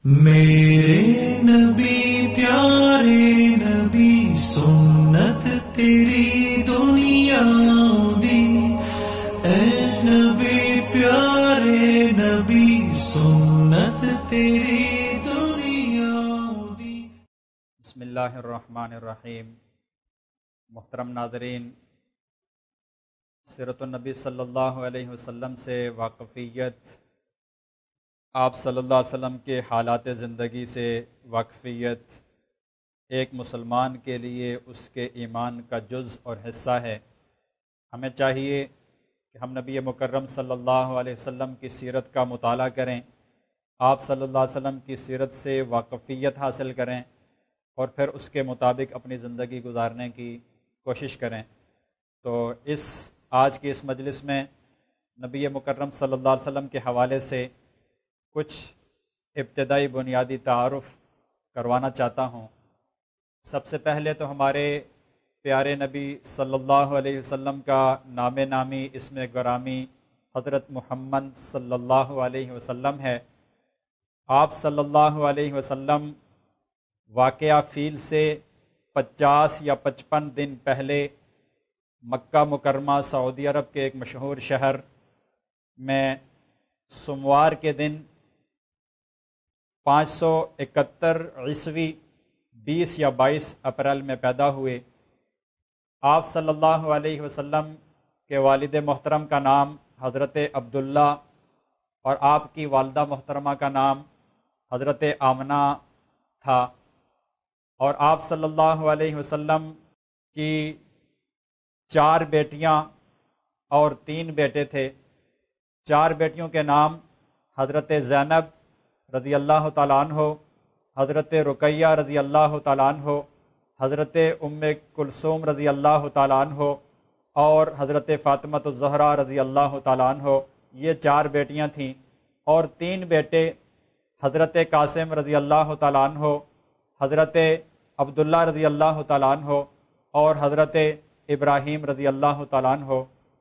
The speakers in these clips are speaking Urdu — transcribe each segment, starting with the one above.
میرے نبی پیارے نبی سنت تیری دنیا دی، اے نبی پیارے نبی سنت تیری دنیا دی۔ بسم اللہ الرحمن الرحیم۔ محترم ناظرین، سیرت النبی صلی اللہ علیہ وسلم سے واقفیت، آپ صلی اللہ علیہ وسلم کے حالات زندگی سے واقفیت ایک مسلمان کے لیے اس کے ایمان کا جز اور حصہ ہے۔ ہمیں چاہیے کہ ہم نبی مکرم صلی اللہ علیہ وسلم کی سیرت کا مطالعہ کریں، آپ صلی اللہ علیہ وسلم کی سیرت سے واقفیت حاصل کریں اور پھر اس کے مطابق اپنی زندگی گزارنے کی کوشش کریں۔ تو آج کی اس مجلس میں نبی مکرم صلی اللہ علیہ وسلم کے حوالے سے کچھ ابتدائی بنیادی تعارف کروانا چاہتا ہوں۔ سب سے پہلے تو ہمارے پیارے نبی صلی اللہ علیہ وسلم کا نام نامی اسم گرامی حضرت محمد صلی اللہ علیہ وسلم ہے۔ آپ صلی اللہ علیہ وسلم واقعہ فیل سے 50 یا 55 دن پہلے مکہ مکرمہ سعودی عرب کے ایک مشہور شہر میں سوموار کے دن 571 عیسوی 20 یا 22 اپریل میں پیدا ہوئے۔ آپ صلی اللہ علیہ وسلم کے والد محترم کا نام حضرت عبداللہ اور آپ کی والدہ محترمہ کا نام حضرت آمنہ تھا، اور آپ صلی اللہ علیہ وسلم کی 4 بیٹیاں اور 3 بیٹے تھے۔ 4 بیٹیوں کے نام حضرت زینب رضی اللہ تعالیٰ عنہ، حضرت رقیہ رضی اللہ تعالیٰ عنہ، حضرت ام کلثوم رضی اللہ تعالیٰ عنہ اور حضرت فاطمہ الزہرا رضی اللہ تعالیٰ عنہ۔ یہ 4 بیٹیاں تھیں، اور 3 بیٹے حضرت قاسم رضی اللہ تعالیٰ عنہ، حضرت عبداللہ رضی اللہ تعالیٰ عنہ اور حضرت ابراہیم رضی اللہ تعالیٰ عنہ۔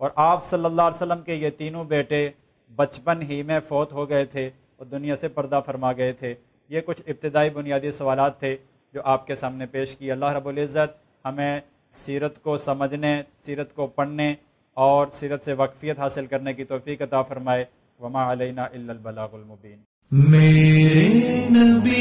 اور آپ صلی اللہ علیہ وسلم کے یہ تینوں بیٹے بچپن ہی میں فوت ہو گئے تھے اور دنیا سے پردہ فرما گئے تھے۔ یہ کچھ ابتدائی بنیادی سوالات تھے جو آپ کے سامنے پیش کیے۔ اللہ رب العزت ہمیں سیرت کو سمجھنے، سیرت کو پڑھنے اور سیرت سے واقفیت حاصل کرنے کی توفیق عطا فرمائے۔ وما علینا الا البلاغ المبین۔ میرے نبی